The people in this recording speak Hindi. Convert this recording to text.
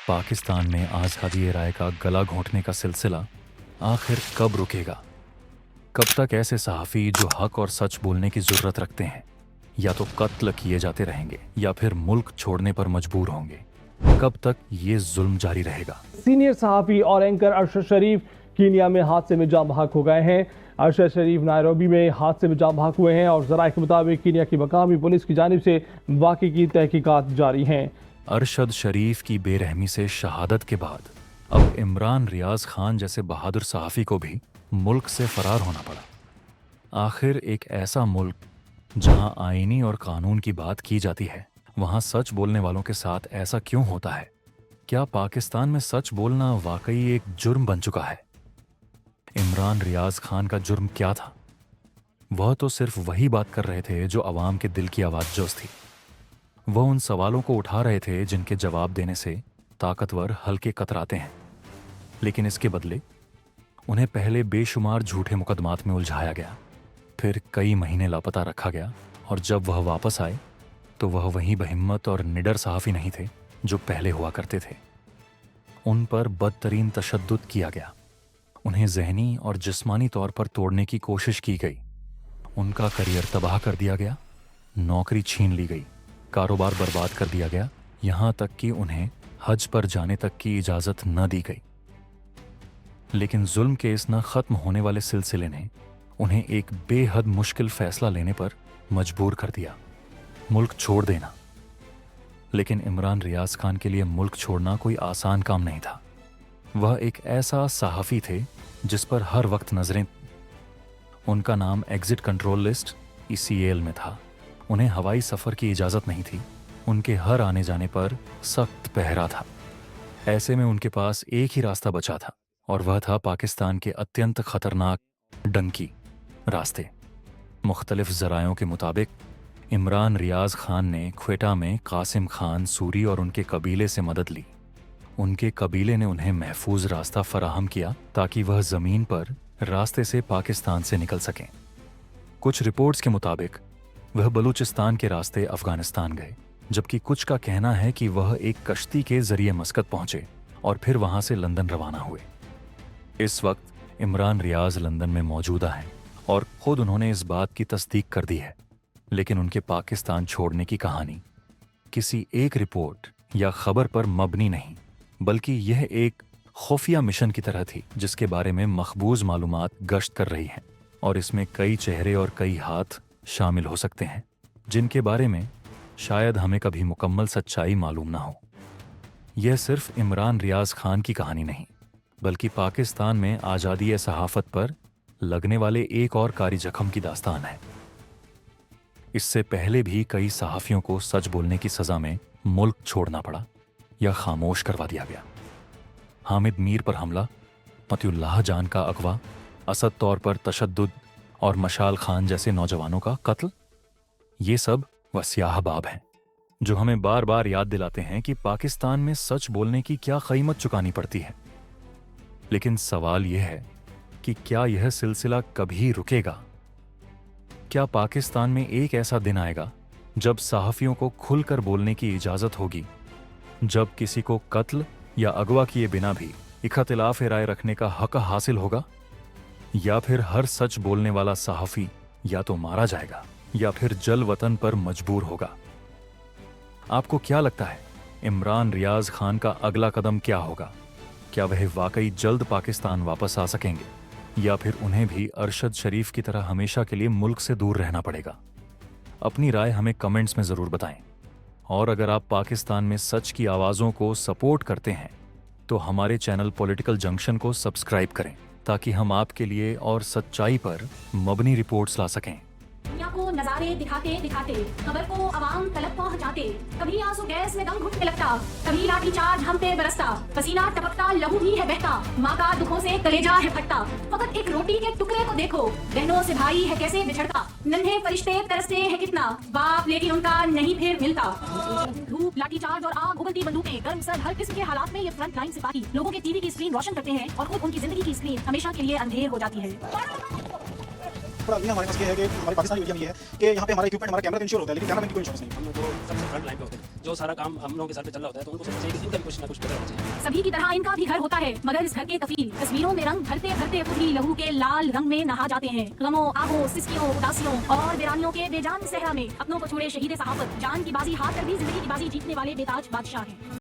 पाकिस्तान में आज़ादी राय का गला घोंटने का सिलसिला आखिर कब रुकेगा? कब तक ऐसे सहाफ़ी जो हक और सच बोलने की ज़रूरत रखते हैं या तो कत्ल किए जाते रहेंगे या फिर मुल्क छोड़ने पर मजबूर होंगे? कब तक ये जुल्म जारी रहेगा? सीनियर सहाफ़ी और एंकर अरशद शरीफ कीनिया में हादसे में जाँ बहक हो गए हैं। अरशद शरीफ नायरोबी में हादसे में जाँ बहक हुए हैं और ज़राए के मुताबिक कीनिया की मकामी पुलिस की जानिब से वाक़े की तहकीकात जारी हैं। अरशद शरीफ की बेरहमी से शहादत के बाद अब इमरान रियाज खान जैसे बहादुर सहाफ़ी को भी मुल्क से फरार होना पड़ा। आखिर एक ऐसा मुल्क जहां आईनी और कानून की बात की जाती है, वहां सच बोलने वालों के साथ ऐसा क्यों होता है? क्या पाकिस्तान में सच बोलना वाकई एक जुर्म बन चुका है? इमरान रियाज खान का जुर्म क्या था? वह तो सिर्फ वही बात कर रहे थे जो अवाम के दिल की आवाज़ जोश थी। वह उन सवालों को उठा रहे थे जिनके जवाब देने से ताकतवर हल्के कतराते हैं, लेकिन इसके बदले उन्हें पहले बेशुमार झूठे मुकदमात में उलझाया गया, फिर कई महीने लापता रखा गया और जब वह वापस आए तो वह वही बहिम्मत और निडर सहाफ़ी नहीं थे जो पहले हुआ करते थे। उन पर बदतरीन तशद्दुद किया गया, उन्हें ज़हनी और जिस्मानी तौर पर तोड़ने की कोशिश की गई, उनका करियर तबाह कर दिया गया, नौकरी छीन ली गई, कारोबार बर्बाद कर दिया गया, यहाँ तक कि उन्हें हज पर जाने तक की इजाज़त न दी गई। लेकिन जुल्म के इस न ख़त्म होने वाले सिलसिले ने उन्हें एक बेहद मुश्किल फ़ैसला लेने पर मजबूर कर दिया, मुल्क छोड़ देना। लेकिन इमरान रियाज खान के लिए मुल्क छोड़ना कोई आसान काम नहीं था। वह एक ऐसा सहाफ़ी थे जिस पर हर वक्त नज़रें। उनका नाम एग्ज़िट कंट्रोल लिस्ट ECL में था। उन्हें हवाई सफ़र की इजाज़त नहीं थी। उनके हर आने जाने पर सख्त पहरा था। ऐसे में उनके पास एक ही रास्ता बचा था और वह था पाकिस्तान के अत्यंत ख़तरनाक डंकी रास्ते। मुख्तलिफ ज़रायों के मुताबिक इमरान रियाज खान ने क्वेटा में कासिम खान सूरी और उनके कबीले से मदद ली। उनके कबीले ने उन्हें महफूज रास्ता फराहम किया ताकि वह ज़मीन पर रास्ते से पाकिस्तान से निकल सकें। कुछ रिपोर्ट्स के मुताबिक वह बलूचिस्तान के रास्ते अफ़गानिस्तान गए, जबकि कुछ का कहना है कि वह एक कश्ती के ज़रिए मस्कत पहुंचे और फिर वहां से लंदन रवाना हुए। इस वक्त इमरान रियाज लंदन में मौजूदा हैं और ख़ुद उन्होंने इस बात की तस्दीक कर दी है। लेकिन उनके पाकिस्तान छोड़ने की कहानी किसी एक रिपोर्ट या खबर पर मबनी नहीं, बल्कि यह एक खुफिया मिशन की तरह थी जिसके बारे में मखबूज मालूमात गश्त कर रही हैं और इसमें कई चेहरे और कई हाथ शामिल हो सकते हैं जिनके बारे में शायद हमें कभी मुकम्मल सच्चाई मालूम ना हो। यह सिर्फ इमरान रियाज खान की कहानी नहीं, बल्कि पाकिस्तान में आज़ादी सहाफ़त पर लगने वाले एक और कारी जख्म की दास्तान है। इससे पहले भी कई सहाफ़ियों को सच बोलने की सज़ा में मुल्क छोड़ना पड़ा या खामोश करवा दिया गया। हामिद मीर पर हमला, मतियुल्लाह जान का अगवा, असद तौर पर तशद्दुद और मशाल खान जैसे नौजवानों का कत्ल, ये सब वह स्याह बाब हैं जो हमें बार बार याद दिलाते हैं कि पाकिस्तान में सच बोलने की क्या कीमत चुकानी पड़ती है। लेकिन सवाल यह है कि क्या यह सिलसिला कभी रुकेगा? क्या पाकिस्तान में एक ऐसा दिन आएगा जब सहाफ़ियों को खुलकर बोलने की इजाज़त होगी, जब किसी को कत्ल या अगवा किए बिना भी इख्तिलाफ राय रखने का हक हासिल होगा? या फिर हर सच बोलने वाला सहाफ़ी या तो मारा जाएगा या फिर जल वतन पर मजबूर होगा? आपको क्या लगता है, इमरान रियाज खान का अगला कदम क्या होगा? क्या वह वाकई जल्द पाकिस्तान वापस आ सकेंगे या फिर उन्हें भी अरशद शरीफ की तरह हमेशा के लिए मुल्क से दूर रहना पड़ेगा? अपनी राय हमें कमेंट्स में ज़रूर बताएं। और अगर आप पाकिस्तान में सच की आवाज़ों को सपोर्ट करते हैं तो हमारे चैनल पॉलिटिकल जंक्शन को सब्सक्राइब करें ताकि हम आपके लिए और सच्चाई पर मबनी रिपोर्ट्स ला सकें। दुनिया को नजारे दिखाते दिखाते खबर को आवाम तलक पहुंचाते, कभी आंसू गैस में दम घुटने लगता, कभी लाठीचार्ज हम पे बरसता, पसीना टपकता, लहू ही है बहता, माँ का दुखों से कलेजा है फटता। फकत एक रोटी के टुकड़े को देखो, बहनों से भाई है कैसे बिछड़ता, नन्हे फरिश्ते तरसते हैं कितना, बाप लेकिन उनका नहीं फिर मिलता। धूप, लाठीचार्ज और आग उगलती बंदूकें, गर्म सर्द हर किस्म के हालात में ये फ्रंट लाइन सिपाही लोगों के टीवी की स्क्रीन रोशन करते हैं और खुद उनकी जिंदगी की स्क्रीन हमेशा के लिए अंधेर हो जाती है। सबसे बड़ा हमारे पास ये है कि हमारे पाकिस्तानी मीडिया में ये है कि यहाँ पे हमारा इक्विपमेंट हमारा कैमरा इंश्योर होता है, लेकिन कैमरा की कोई इंश्योरेंस नहीं। हम लोग तो सबसे फ्रंट लाइन पे होते हैं, जो सारा काम हम लोगों के सर पे चल रहा होता है, तो उनको सोचना चाहिए कि इनका भी कुछ ना कुछ पता होना चाहिए। सभी की तरह इनका भी घर होता है, मगर इस घर के कफील तस्वीरों में रंग भरते भरते खुद ही लहू के लाल रंग में नहा जाते हैं। गमों, आहों, सिसकियों, उदासियों और वीरानियों के बेजान सहरा में अपनों को छोड़े शहीद सहाफत जान की बाजी हार कर भी जिंदगी की बाजी जीतने वाले बेताज बादशाह हैं।